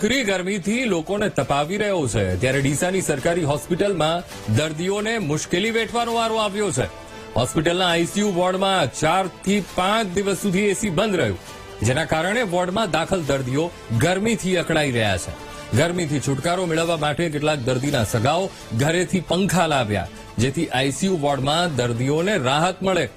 ભૂખરી ગરમીથી લોકોને તપાવી રહ્યો છે ત્યારે ડીસાની સરકારી હોસ્પિટલમાં દર્દીઓને મુશ્કેલી વેઠવાનો વારો આવ્યો છે। હોસ્પિટલના આઈસીયુ વોર્ડમાં 4 થી 5 દિવસ સુધી એસી બંધ રહ્યું, જેના કારણે વોર્ડમાં દાખલ દર્દીઓ ગરમીથી અકળાઈ રહ્યા છે। ગરમીથી છુટકારો મેળવવા માટે કેટલાક દર્દીના સગાઓ ઘરેથી પંખા લાવ્યા, જેથી આઈસીયુ વોર્ડમાં દર્દીઓને રાહત મળે।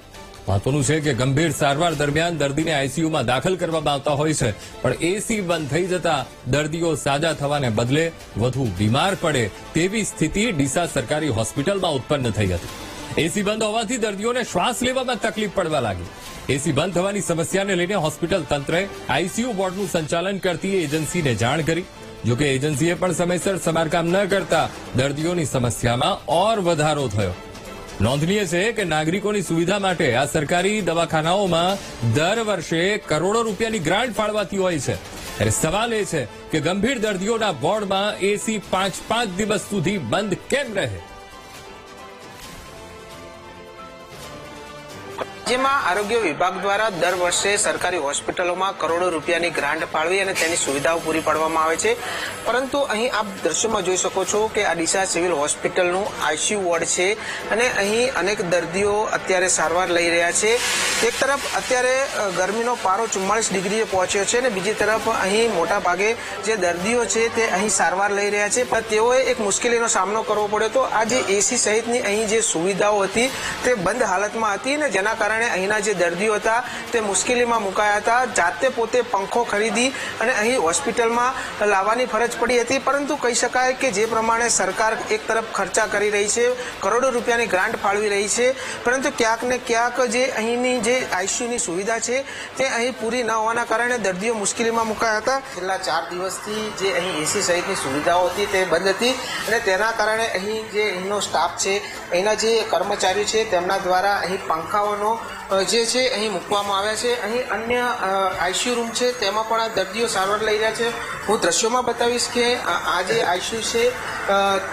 મહત્વનું છે કે ગંભીર સારવાર દરમિયાન દર્દીને આઈસીયુમાં દાખલ કરવામાં આવતા હોય છે, પણ એસી બંધ થઈ જતા દર્દીઓ સાજા થવાને બદલે વધુ બીમાર પડે તેવી સ્થિતિ ડીસા સરકારી હોસ્પિટલમાં ઉત્પન્ન થઈ હતી। એસી બંધ હોવાથી દર્દીઓને શ્વાસ લેવામાં તકલીફ પડવા લાગી। એસી બંધ થવાની સમસ્યાને લઈને હોસ્પિટલ તંત્રે આઈસીયુ વોર્ડનું સંચાલન કરતી એજન્સીને જાણ કરી, જોકે એજન્સીએ પણ સમયસર સમારકામ ન કરતા દર્દીઓની સમસ્યામાં ઓર વધારો થયો। નોંધનીય છે કે નાગરિકોની સુવિધા માટે આ સરકારી દવાખાનાઓમાં દર વર્ષે કરોડો રૂપિયાની ગ્રાન્ટ ફાળવાતી હોય છે। ત્યારે સવાલ એ છે કે ગંભીર દર્દીઓના વોર્ડમાં એસી 5 દિવસ સુધી બંધ કેમ રહે? જેમાં આરોગ્ય વિભાગ દ્વારા દર વર્ષે સરકારી હોસ્પિટલોમાં કરોડો રૂપિયાની ગ્રાન્ટ ફાળવી અને તેની સુવિધાઓ પૂરી પાડવામાં આવે છે, પરંતુ અહીં આપ દ્રશ્યમાં જોઈ શકો છો કે આ ડીસા સિવિલ હોસ્પિટલનું આઈસીયુ વોર્ડ છે અને અહીં અનેક દર્દીઓ અત્યારે સારવાર લઈ રહ્યા છે। એક તરફ અત્યારે ગરમીનો પારો 44 ડિગ્રીએ પહોંચ્યો છે અને બીજી તરફ અહીં મોટા ભાગે જે દર્દીઓ છે તે અહીં સારવાર લઈ રહ્યા છે, પણ તેઓએ એક મુશ્કેલીનો સામનો કરવો પડ્યો હતો। આ જે એસી સહિતની અહીં જે સુવિધાઓ હતી તે બંધ હાલતમાં હતી અને જેના કારણે અહીંના જે દર્દીઓ હતા તે મુશ્કેલીમાં મુકાયા હતા। જાતે પોતે પંખો ખરીદી અને અહીં હોસ્પિટલમાં લાવવાની ફરજ પડી હતી, પરંતુ કહી શકાય કે જે પ્રમાણે સરકાર એક તરફ ખર્ચા કરી રહી છે, કરોડો રૂપિયાની ગ્રાન્ટ ફાળવી રહી છે, પરંતુ ક્યાંક ને ક્યાંક જે અહીંની જે આઈસીયુની સુવિધા છે તે અહીં પૂરી ન હોવાના કારણે દર્દીઓ મુશ્કેલીમાં મુકાયા હતા। છેલ્લા 4 દિવસથી જે અહીં એસી સહિતની સુવિધાઓ હતી તે બંધ હતી અને તેના કારણે અહીં જે અહીંનો સ્ટાફ છે, અહીંના જે કર્મચારીઓ છે તેમના દ્વારા અહીં પંખાઓનો જે છે અહીં મૂકવામાં આવ્યા છે। અહીં અન્ય આઈસીયુ રૂમ છે તેમાં પણ આ દર્દીઓ સારવાર લઈ રહ્યા છે। હું દ્રશ્યોમાં બતાવીશ કે આ જે આઈસીયુ છે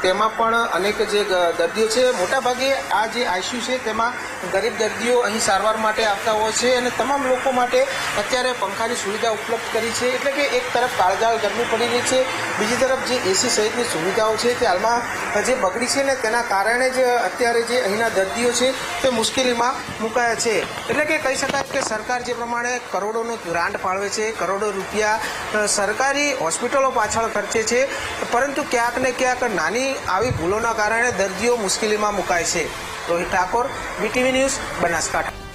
તેમાં પણ અનેક જે દર્દીઓ છે, મોટાભાગે આ જે આઈસીયુ છે તેમાં ગરીબ દર્દીઓ અહીં સારવાર માટે આવતા હોય છે અને તમામ લોકો માટે અત્યારે પંખાની સુવિધા ઉપલબ્ધ કરી છે। એટલે કે એક તરફ કાળઝાળ ગરમી પડી રહી છે, બીજી તરફ જે એસી સહિતની સુવિધાઓ છે તે હાલમાં જે બગડી છે ને તેના કારણે જ અત્યારે જે અહીંના દર્દીઓ છે તે મુશ્કેલીમાં મુકાયા છે। એટલે કે કહી શકાય કે સરકાર જે પ્રમાણે કરોડોનો ગ્રાન્ટ ફાળવે છે, કરોડો રૂપિયા સરકારી હોસ્પિટલો પાછળ ખર્ચે છે, પરંતુ ક્યાંક ને ક્યાંક નાની આવી ભૂલોના કારણે દર્દીઓ મુશ્કેલીમાં મુકાય છે। Rohit Thakor, VTV news, Banaskantha.